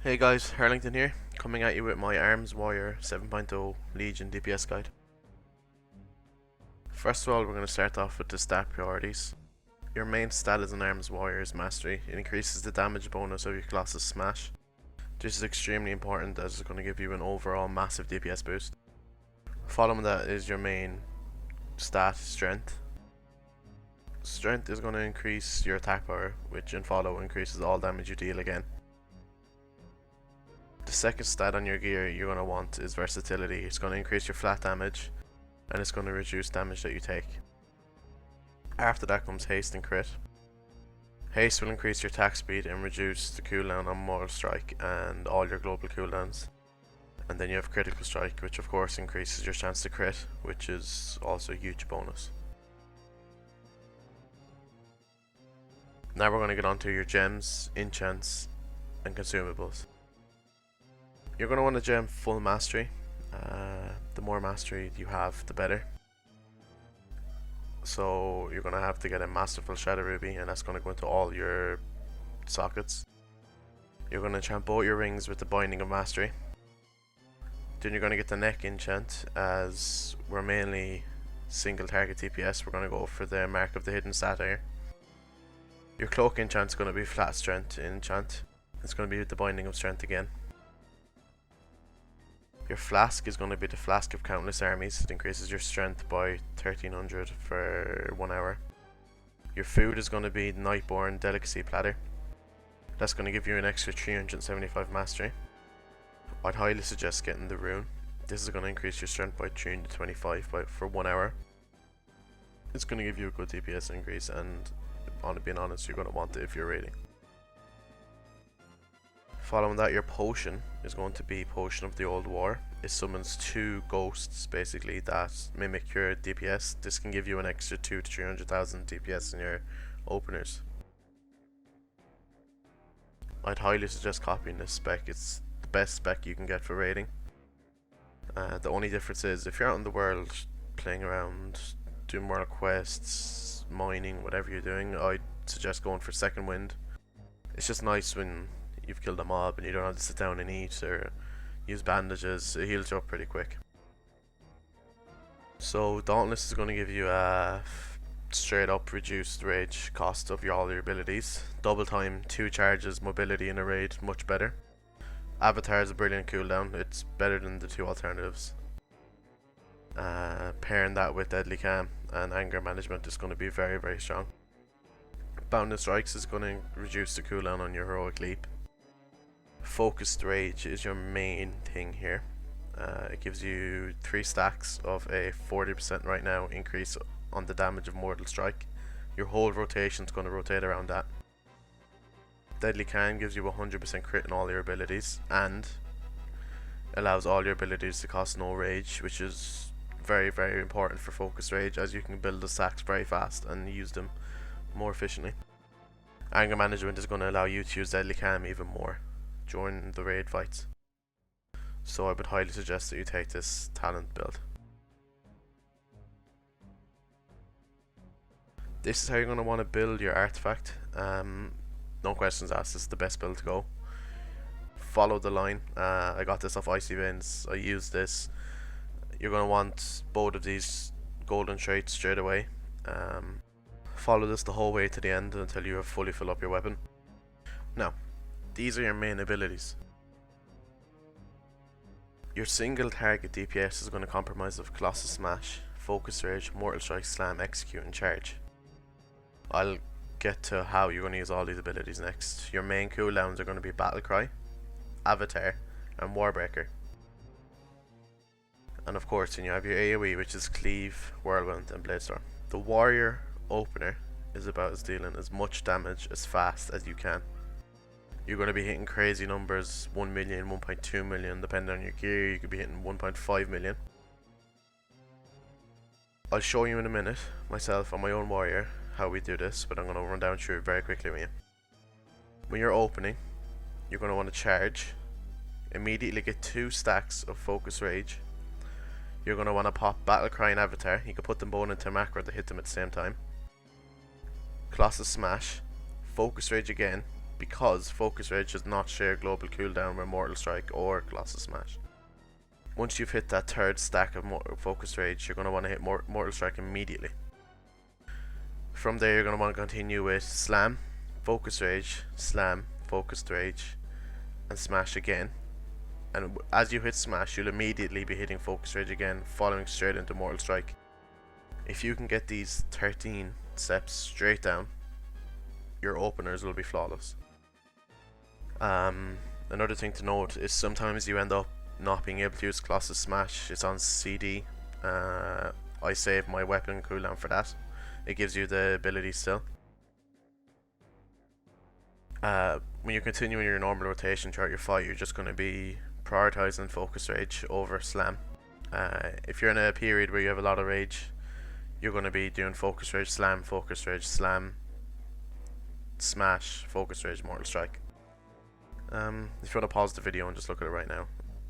Hey guys, Harlington here, coming at you with my Arms Warrior 7.0 Legion DPS guide. First of all, we're going to start off with the stat priorities. Your main stat as an Arms Warrior is Mastery. It increases the damage bonus of your Colossus Smash. This is extremely important as it's going to give you an overall massive DPS boost. Following that is your main stat, Strength. Strength is going to increase your attack power, which in follow increases all damage you deal again. The second stat on your gear you're going to want is Versatility. It's going to increase your flat damage and it's going to reduce damage that you take. After that comes Haste and Crit. Haste will increase your attack speed and reduce the cooldown on Mortal Strike and all your global cooldowns. And then you have Critical Strike, which of course increases your chance to crit, which is also a huge bonus. Now we're going to get on to your gems, enchants and consumables. You're going to want to gem full mastery. The more mastery you have, the better. So you're going to have to get a Masterful Shadow Ruby, and that's going to go into all your sockets. You're going to enchant both your rings with the Binding of Mastery. Then you're going to get the neck enchant, as we're mainly single target DPS. We're going to go for the Mark of the Hidden Satyr. Your cloak enchant is going to be flat strength enchant. It's going to be with the Binding of Strength again. Your flask is going to be the Flask of Countless Armies. It increases your strength by 1300 for 1 hour. Your food is going to be Nightborn Delicacy Platter. That's going to give you an extra 375 mastery. I'd highly suggest getting the rune. This is going to increase your strength by 325 for 1 hour. It's going to give you a good DPS increase, and being honest, you're going to want it if you're raiding. Following that, your potion is going to be Potion of the Old War. It summons 2 ghosts basically that mimic your DPS. This can give you an extra 2 to 300,000 DPS in your openers. I'd highly suggest copying this spec. It's the best spec you can get for raiding. The only difference is if you're out in the world playing around, doing world quests, mining, whatever you're doing, I'd suggest going for Second Wind. It's just nice when you've killed a mob and you don't have to sit down and eat or use bandages. It heals you up pretty quick. So Dauntless is going to give you a straight up reduced rage cost of all your abilities. Double time, 2 charges, mobility in a raid, much better. Avatar is a brilliant cooldown. It's better than the 2 alternatives. Pairing that with Deadly Calm and Anger Management is going to be very, very strong. Bounding Strikes is going to reduce the cooldown on your Heroic Leap. Focused Rage is your main thing here. It gives you 3 stacks of a 40% right now increase on the damage of Mortal Strike. Your whole rotation is going to rotate around that. Deadly Can gives you 100% crit in all your abilities and allows all your abilities to cost no rage, which is very, very important for Focused Rage, as you can build the stacks very fast and use them more efficiently. Anger Management is going to allow you to use Deadly Calm even more during the raid fights. So I would highly suggest that you take this talent build. This is how you're going to want to build your artifact. No questions asked, this is the best build to go. Follow the line. I got this off Icy Veins. I used this. You're going to want both of these golden traits straight away. Follow this the whole way to the end until you have fully filled up your weapon. Now, these are your main abilities. Your single target DPS is going to comprise of Colossus Smash, Focus Rage, Mortal Strike, Slam, Execute and Charge. I'll get to how you're going to use all these abilities next. Your main cooldowns are going to be Battle Cry, Avatar and Warbreaker. And of course then you have your AoE, which is Cleave, Whirlwind and Bladestorm. The Warrior opener is about dealing as much damage as fast as you can. You're going to be hitting crazy numbers, 1 million, 1.2 million, depending on your gear. You could be hitting 1.5 million. I'll show you in a minute, myself on my own warrior, how we do this, but I'm going to run down through it very quickly with you. When you're opening, you're going to want to charge, immediately get 2 stacks of Focus Rage. You're going to want to pop Battle Cry and Avatar. You can put them both into macro to hit them at the same time. Colossus Smash, Focus Rage again, because Focus Rage does not share global cooldown with Mortal Strike or Colossus Smash. Once you've hit that third stack of Focus Rage, you're going to want to hit Mortal Strike immediately. From there, you're going to want to continue with Slam, Focus Rage, Slam, Focused Rage, and Smash again. And as you hit Smash, you'll immediately be hitting Focus Rage again, following straight into Mortal Strike. If you can get these 13 steps straight down, your openers will be flawless. Another thing to note is sometimes you end up not being able to use Colossus Smash. It's on CD. I save my weapon cooldown for that. It gives you the ability still. When you're continuing your normal rotation throughout your fight, you're just going to be prioritizing Focus Rage over Slam. If you're in a period where you have a lot of rage, you're going to be doing Focus Rage, Slam, Smash, Focus Rage, Mortal Strike. If you want to pause the video and just look at it right now,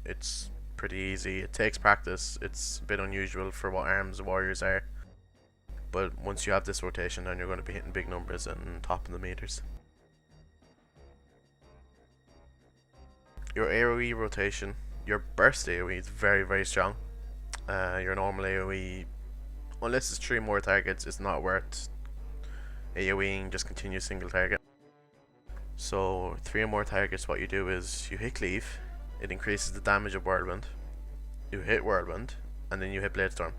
it's pretty easy. It takes practice. It's a bit unusual for what arms warriors are, but once you have this rotation, then you're going to be hitting big numbers and topping the meters. Your AoE rotation, your burst AoE is very, very strong. Your normal AoE, unless it's 3 more targets, it's not worth AoEing, just continue single target. So 3 or more targets, what you do is you hit Cleave, it increases the damage of Whirlwind, you hit Whirlwind, and then you hit Bladestorm.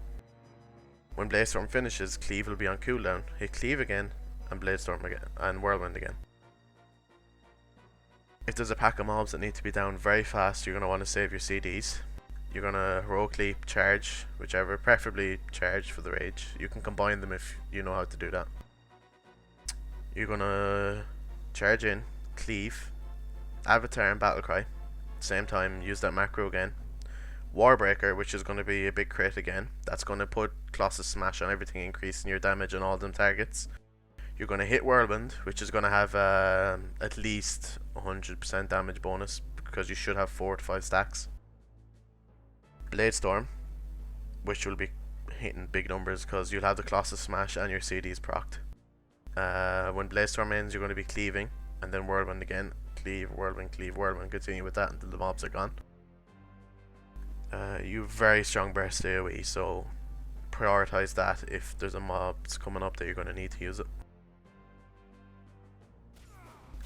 When Bladestorm finishes, Cleave will be on cooldown, hit Cleave again, and Bladestorm again, and Whirlwind again. If there's a pack of mobs that need to be down very fast, you're going to want to save your CDs. You're going to Heroic Leap, Charge, whichever, preferably Charge for the Rage. You can combine them if you know how to do that. You're going to Charge in, Cleave, Avatar and Battlecry. Same time, use that macro again. Warbreaker, which is going to be a big crit again. That's going to put Colossus Smash on everything, increasing your damage on all them targets. You're going to hit Whirlwind, which is going to have at least 100% damage bonus, because you should have 4 to 5 stacks. Bladestorm, which will be hitting big numbers because you'll have the Colossus Smash and your CDs procced. When Bladestorm ends, you're going to be cleaving, and then Whirlwind again. Cleave, Whirlwind, continue with that until the mobs are gone. You have very strong burst AoE, so prioritize that if there's a mobs coming up that you're going to need to use it.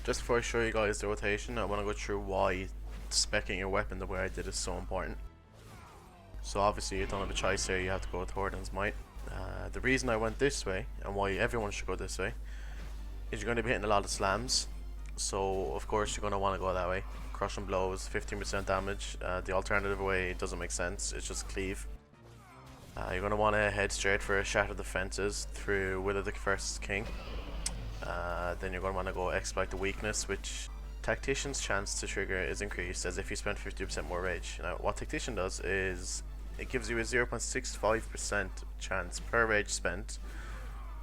Just before I show you guys the rotation, I want to go through why speccing your weapon the way I did is so important. So obviously you don't have a choice here, you have to go with Horden's Might. The reason I went this way, and why everyone should go this way, is you're going to be hitting a lot of slams. So of course you're going to want to go that way. Crushing blows, 15% damage. The alternative way doesn't make sense, it's just cleave. You're going to want to head straight for a Shatter the Fences through Will of the First King. Then you're going to want to go Exploit the Weakness, which Tactician's chance to trigger is increased as if you spend 50% more rage. Now what Tactician does is it gives you a 0.65% chance per rage spent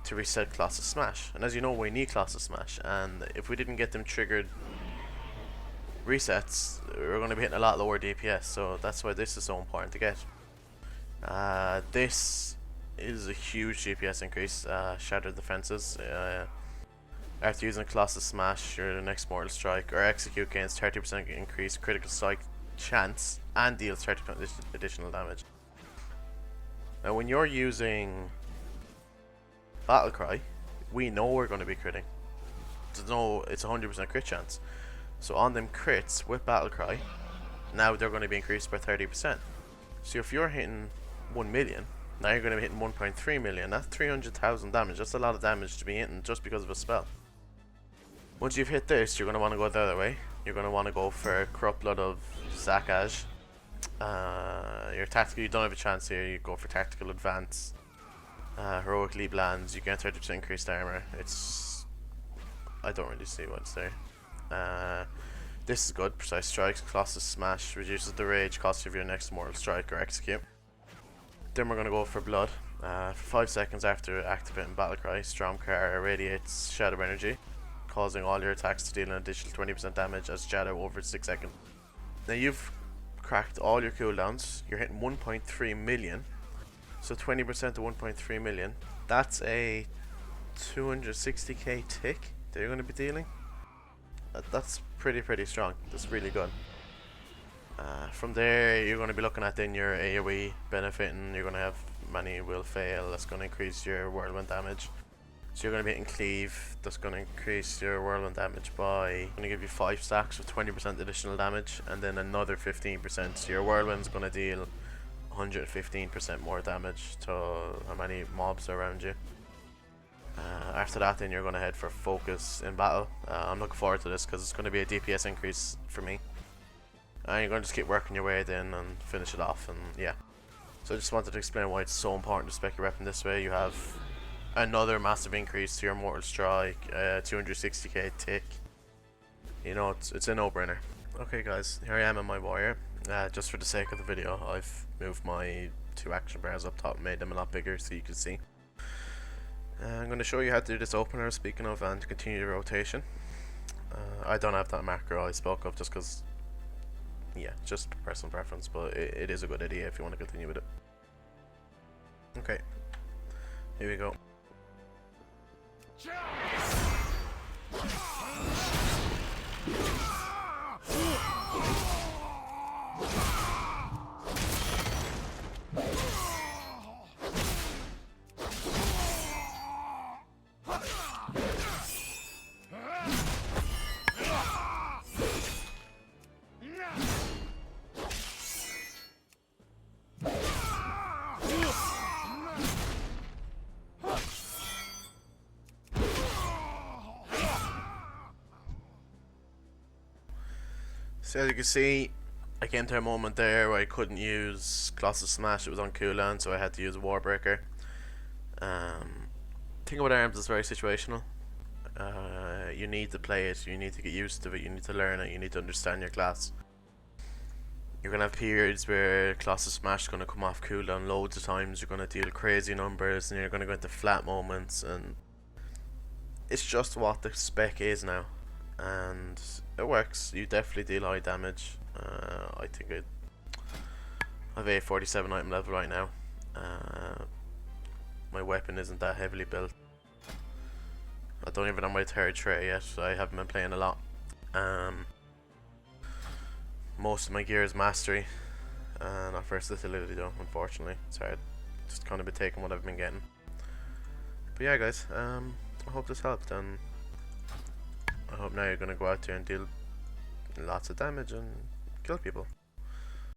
to reset Colossus Smash. And as you know, we need Colossus Smash, and if we didn't get them triggered resets, we're going to be hitting a lot lower DPS, so that's why this is so important to get. This is a huge DPS increase. Shatter the Fences. After using Colossus Smash, your next Mortal Strike or Execute gains 30% increased critical strike chance and deals 30% additional damage. Now when you're using Battlecry, we know we're going to be critting. It's a 100% crit chance. So on them crits with Battlecry, now they're going to be increased by 30%. So if you're hitting 1 million, now you're going to be hitting 1.3 million. That's 300,000 damage. That's a lot of damage to be hitting just because of a spell. Once you've hit this, you're going to want to go the other way. You're going to want to go for Corrupt Blood of Zakaj. Your tactical, you don't have a chance here. You go for Tactical Advance. Heroic Leap lands. You get 30% increased armor. I don't really see what's there. This is good. Precise Strikes, Colossus Smash, reduces the rage cost of your next Mortal Strike or Execute. Then we're going to go for Blood. For 5 seconds after activating Battlecry, Stormcar irradiates Shadow Energy, causing all your attacks to deal an additional 20% damage as Shadow over 6 seconds. Now you've cracked all your cooldowns. You're hitting 1.3 million. So 20% of 1.3 million. That's a 260k tick that you're going to be dealing. That's pretty strong. That's really good. From there, you're going to be looking at then your AoE benefiting. You're going to have many will fail. That's going to increase your whirlwind damage. So you're going to be hitting cleave. That's going to increase your whirlwind damage by going to give you 5 stacks of 20% additional damage, and then another 15%. So your whirlwind's going to deal 115% more damage to how many mobs are around you. After that, then you're going to head for focus in battle. I'm looking forward to this because it's going to be a DPS increase for me. And you're going to just keep working your way then and finish it off, and yeah. So I just wanted to explain why it's so important to spec your weapon this way. You have another massive increase to your mortal strike, 260k tick. You know, it's a no-brainer. Okay guys, here I am in my warrior. Just for the sake of the video, I've moved my 2 action bars up top, made them a lot bigger so you can see. I'm going to show you how to do this opener, speaking of, and to continue the rotation. I don't have that macro I spoke of just because, yeah, just personal preference, but it is a good idea if you want to continue with it. Okay, here we go. So as you can see, I came to a moment there where I couldn't use Colossus Smash. It was on cooldown, so I had to use Warbreaker. Thing about arms is very situational. You need to play it, you need to get used to it, you need to learn it, you need to understand your class. You're gonna have periods where Colossus Smash is gonna come off cooldown loads of times. You're gonna deal crazy numbers, and you're gonna go into flat moments, and it's just what the spec is now. And it works. You definitely deal high damage. I think I have a 47 item level right now. My weapon isn't that heavily built. I don't even have my 3rd tray yet, so I haven't been playing a lot. Most of my gear is mastery, not versatility though, unfortunately. It's hard. Just kind of been taking what I've been getting. But yeah guys, I hope this helped, and I hope now you're going to go out there and deal lots of damage and kill people.